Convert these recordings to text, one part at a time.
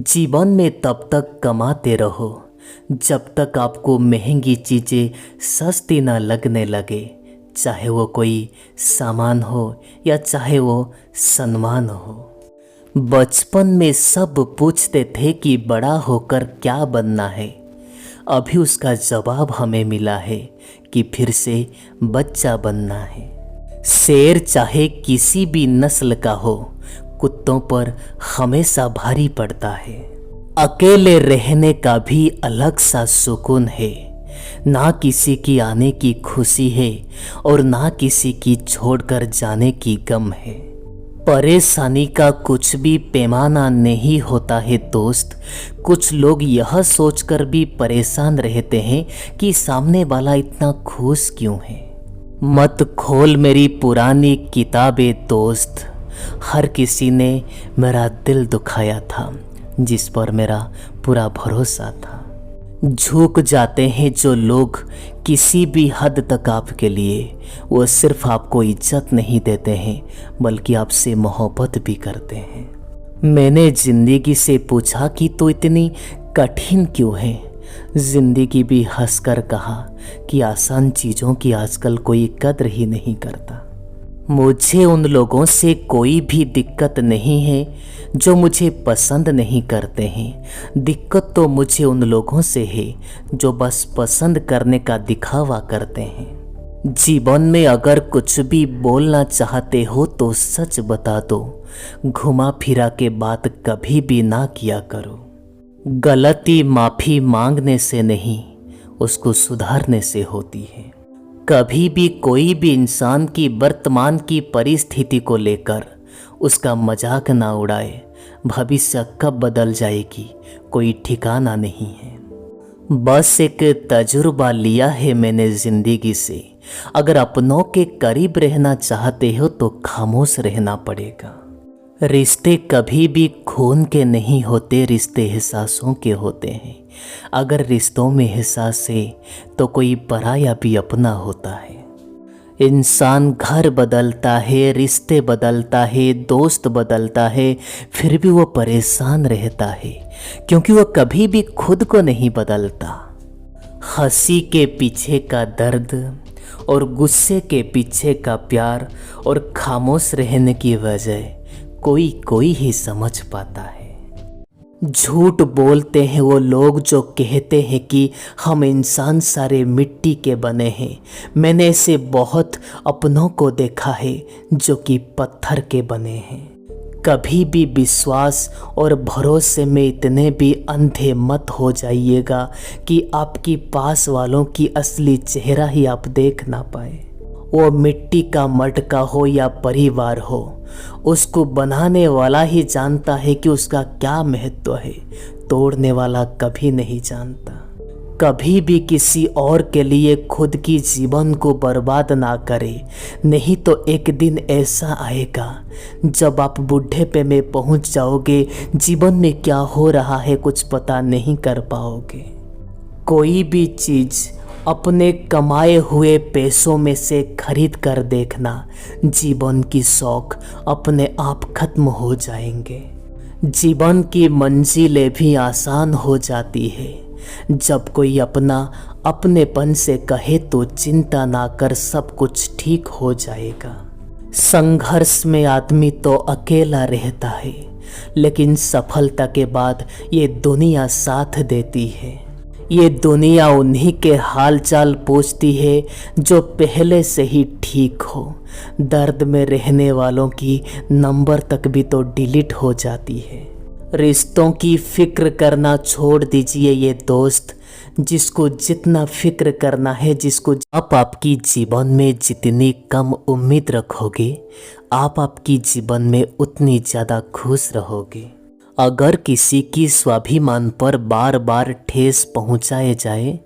जीवन में तब तक कमाते रहो जब तक आपको महंगी चीज़ें सस्ती ना लगने लगे, चाहे वो कोई सामान हो या चाहे वो सम्मान हो। बचपन में सब पूछते थे कि बड़ा होकर क्या बनना है। अभी उसका जवाब हमें मिला है कि फिर से बच्चा बनना है। शेर चाहे किसी भी नस्ल का हो, कुत्तों पर हमेशा भारी पड़ता है। अकेले रहने का भी अलग सा सुकून है। ना किसी की आने की खुशी है और ना किसी की छोड़कर जाने की गम है। परेशानी का कुछ भी पैमाना नहीं होता है दोस्त। कुछ लोग यह सोचकर भी परेशान रहते हैं कि सामने वाला इतना खुश क्यों है। मत खोल मेरी पुरानी किताबें दोस्त, हर किसी ने मेरा दिल दुखाया था जिस पर मेरा पूरा भरोसा था। झुक जाते हैं जो लोग किसी भी हद तक आपके लिए, वो सिर्फ आपको इज्जत नहीं देते हैं बल्कि आपसे मोहब्बत भी करते हैं। मैंने जिंदगी से पूछा कि तो इतनी कठिन क्यों है। जिंदगी भी हंसकर कहा कि आसान चीज़ों की आजकल कोई कद्र ही नहीं करता। मुझे उन लोगों से कोई भी दिक्कत नहीं है जो मुझे पसंद नहीं करते हैं। दिक्कत तो मुझे उन लोगों से है जो बस पसंद करने का दिखावा करते हैं। जीवन में अगर कुछ भी बोलना चाहते हो तो सच बता दो, घुमा फिरा के बात कभी भी ना किया करो। गलती माफ़ी मांगने से नहीं, उसको सुधारने से होती है। कभी भी कोई भी इंसान की वर्तमान की परिस्थिति को लेकर उसका मजाक ना उड़ाए। भविष्य कब बदल जाएगी कोई ठिकाना नहीं है। बस एक तजुर्बा लिया है मैंने ज़िंदगी से, अगर अपनों के करीब रहना चाहते हो तो खामोश रहना पड़ेगा। रिश्ते कभी भी खून के नहीं होते, रिश्ते एहसासों के होते हैं। अगर रिश्तों में एहसास है तो कोई पराया भी अपना होता है। इंसान घर बदलता है, रिश्ते बदलता है, दोस्त बदलता है, फिर भी वो परेशान रहता है क्योंकि वो कभी भी खुद को नहीं बदलता। हंसी के पीछे का दर्द और गुस्से के पीछे का प्यार और खामोश रहने की वजह कोई कोई ही समझ पाता है। झूठ बोलते हैं वो लोग जो कहते हैं कि हम इंसान सारे मिट्टी के बने हैं। मैंने ऐसे बहुत अपनों को देखा है जो कि पत्थर के बने हैं। कभी भी विश्वास और भरोसे में इतने भी अंधे मत हो जाइएगा कि आपकी पास वालों की असली चेहरा ही आप देख ना पाए। वो मिट्टी का मटका हो या परिवार हो, उसको बनाने वाला ही जानता है कि उसका क्या महत्व है, तोड़ने वाला कभी नहीं जानता। कभी भी किसी और के लिए खुद की जीवन को बर्बाद ना करे, नहीं तो एक दिन ऐसा आएगा जब आप बुढ़ेपे में पहुंच जाओगे, जीवन में क्या हो रहा है कुछ पता नहीं कर पाओगे। कोई भी चीज़ अपने कमाए हुए पैसों में से खरीद कर देखना, जीवन की शौक अपने आप खत्म हो जाएंगे। जीवन की मंजिलें भी आसान हो जाती है जब कोई अपनेपन से कहे तो चिंता ना कर, सब कुछ ठीक हो जाएगा। संघर्ष में आदमी तो अकेला रहता है, लेकिन सफलता के बाद ये दुनिया साथ देती है। ये दुनिया उन्हीं के हालचाल पूछती है जो पहले से ही ठीक हो। दर्द में रहने वालों की नंबर तक भी तो डिलीट हो जाती है। रिश्तों की फिक्र करना छोड़ दीजिए ये दोस्त। जिसको जितना फिक्र करना है, जिसको आप आपकी जीवन में जितनी कम उम्मीद रखोगे, आप आपकी जीवन में उतनी ज़्यादा खुश रहोगे। अगर किसी की स्वाभिमान पर बार बार ठेस पहुंचाए जाए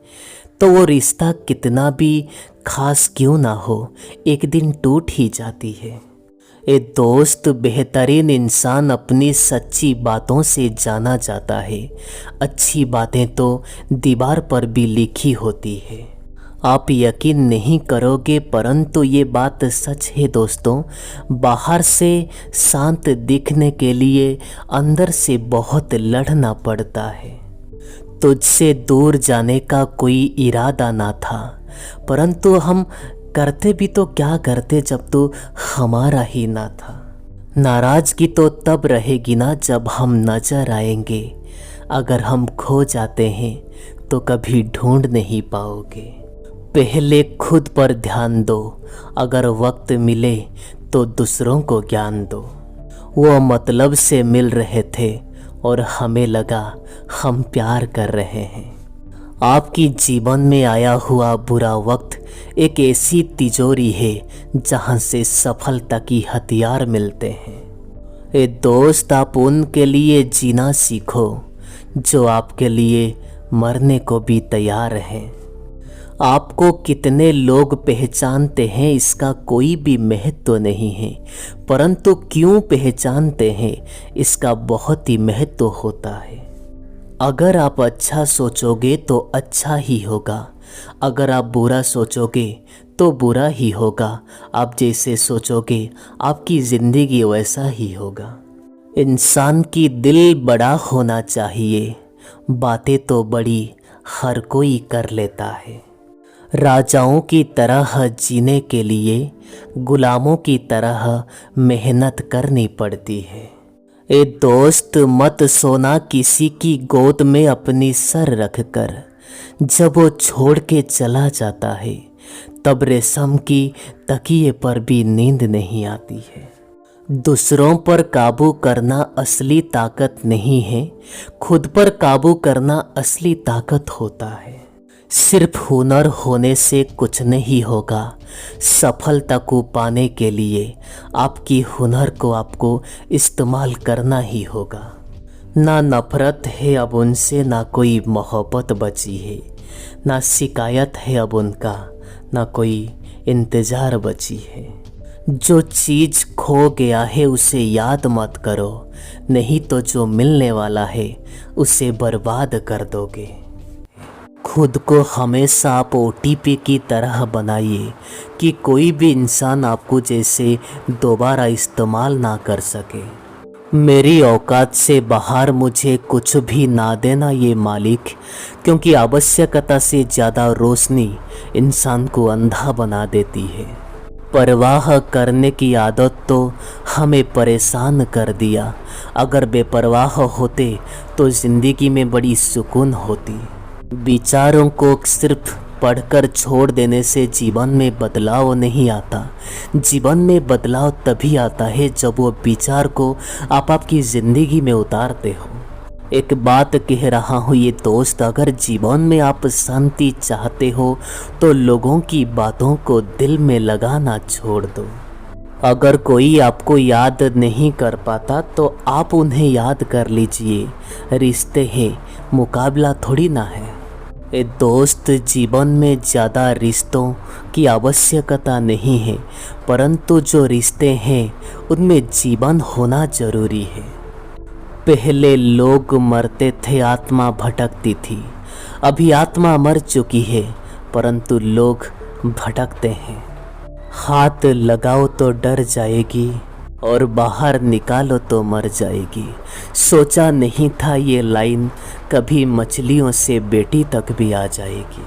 तो वो रिश्ता कितना भी खास क्यों ना हो, एक दिन टूट ही जाती है। ए दोस्त, बेहतरीन इंसान अपनी सच्ची बातों से जाना जाता है। अच्छी बातें तो दीवार पर भी लिखी होती है। आप यकीन नहीं करोगे परंतु ये बात सच है दोस्तों। बाहर से शांत दिखने के लिए अंदर से बहुत लड़ना पड़ता है। तुझसे दूर जाने का कोई इरादा ना था, परंतु हम करते भी तो क्या करते जब तो हमारा ही ना था। नाराज़गी तो तब रहेगी ना जब हम नजर आएंगे। अगर हम खो जाते हैं तो कभी ढूंढ नहीं पाओगे। पहले खुद पर ध्यान दो, अगर वक्त मिले तो दूसरों को ज्ञान दो। वो मतलब से मिल रहे थे और हमें लगा हम प्यार कर रहे हैं। आपकी जीवन में आया हुआ बुरा वक्त एक ऐसी तिजोरी है जहां से सफलता की हथियार मिलते हैं। ए दोस्त, आप उनके लिए जीना सीखो जो आपके लिए मरने को भी तैयार हैं। आपको कितने लोग पहचानते हैं इसका कोई भी महत्व नहीं है, परंतु क्यों पहचानते हैं इसका बहुत ही महत्व होता है। अगर आप अच्छा सोचोगे तो अच्छा ही होगा, अगर आप बुरा सोचोगे तो बुरा ही होगा। आप जैसे सोचोगे आपकी ज़िंदगी वैसा ही होगा। इंसान की दिल बड़ा होना चाहिए, बातें तो बड़ी हर कोई कर लेता है। राजाओं की तरह जीने के लिए गुलामों की तरह मेहनत करनी पड़ती है। ए दोस्त, मत सोना किसी की गोद में अपनी सर रख कर। जब वो छोड़ के चला जाता है तब रेशम की तकिए पर भी नींद नहीं आती है। दूसरों पर काबू करना असली ताकत नहीं है, खुद पर काबू करना असली ताकत होता है। सिर्फ हुनर होने से कुछ नहीं होगा। सफलता को पाने के लिए आपकी हुनर को आपको इस्तेमाल करना ही होगा। ना नफरत है अब उनसे, ना कोई मोहब्बत बची है, ना शिकायत है अब उनका, ना कोई इंतज़ार बची है। जो चीज़ खो गया है उसे याद मत करो, नहीं तो जो मिलने वाला है उसे बर्बाद कर दोगे। खुद को हमेशा आप OTP की तरह बनाइए कि कोई भी इंसान आपको जैसे दोबारा इस्तेमाल ना कर सके। मेरी औकात से बाहर मुझे कुछ भी ना देना ये मालिक, क्योंकि आवश्यकता से ज़्यादा रोशनी इंसान को अंधा बना देती है। परवाह करने की आदत तो हमें परेशान कर दिया। अगर बेपरवाह होते तो ज़िंदगी में बड़ी सुकून होती। विचारों को सिर्फ पढ़कर छोड़ देने से जीवन में बदलाव नहीं आता। जीवन में बदलाव तभी आता है जब वो विचार को आप आपकी ज़िंदगी में उतारते हो। एक बात कह रहा हूँ ये दोस्त, अगर जीवन में आप शांति चाहते हो तो लोगों की बातों को दिल में लगाना छोड़ दो। अगर कोई आपको याद नहीं कर पाता तो आप उन्हें याद कर लीजिए। रिश्ते हैं, मुकाबला थोड़ी ना है। ए दोस्त, जीवन में ज़्यादा रिश्तों की आवश्यकता नहीं है, परंतु जो रिश्ते हैं उनमें जीवन होना ज़रूरी है। पहले लोग मरते थे, आत्मा भटकती थी। अभी आत्मा मर चुकी है परंतु लोग भटकते हैं। हाथ लगाओ तो डर जाएगी और बाहर निकालो तो मर जाएगी। सोचा नहीं था ये लाइन कभी मछलियों से बेटी तक भी आ जाएगी।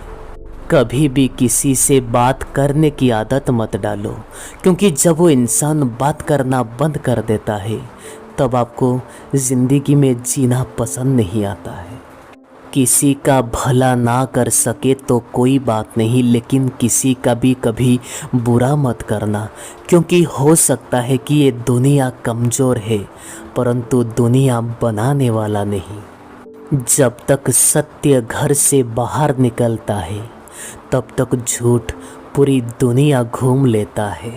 कभी भी किसी से बात करने की आदत मत डालो, क्योंकि जब वो इंसान बात करना बंद कर देता है तब आपको ज़िंदगी में जीना पसंद नहीं आता है। किसी का भला ना कर सके तो कोई बात नहीं, लेकिन किसी का भी कभी बुरा मत करना, क्योंकि हो सकता है कि ये दुनिया कमज़ोर है परंतु दुनिया बनाने वाला नहीं। जब तक सत्य घर से बाहर निकलता है तब तक झूठ पूरी दुनिया घूम लेता है।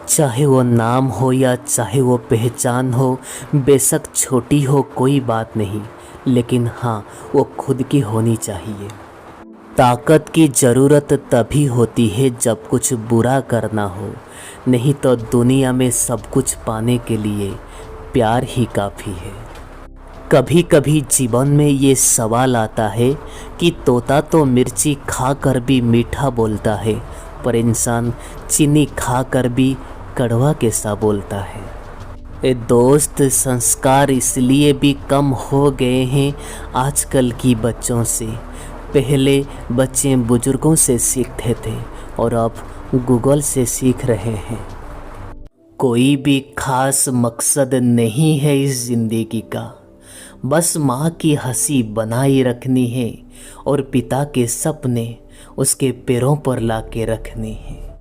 चाहे वो नाम हो या चाहे वो पहचान हो, बेशक छोटी हो कोई बात नहीं, लेकिन हाँ वो खुद की होनी चाहिए। ताकत की ज़रूरत तभी होती है जब कुछ बुरा करना हो, नहीं तो दुनिया में सब कुछ पाने के लिए प्यार ही काफ़ी है। कभी कभी जीवन में ये सवाल आता है कि तोता तो मिर्ची खाकर भी मीठा बोलता है, पर इंसान चीनी खाकर भी कड़वा कैसा बोलता है। ए दोस्त, संस्कार इसलिए भी कम हो गए हैं आजकल की बच्चों से। पहले बच्चे बुजुर्गों से सीखते थे और अब गूगल से सीख रहे हैं। कोई भी खास मकसद नहीं है इस ज़िंदगी का, बस माँ की हंसी बनाए रखनी है और पिता के सपने उसके पैरों पर लाके रखने हैं।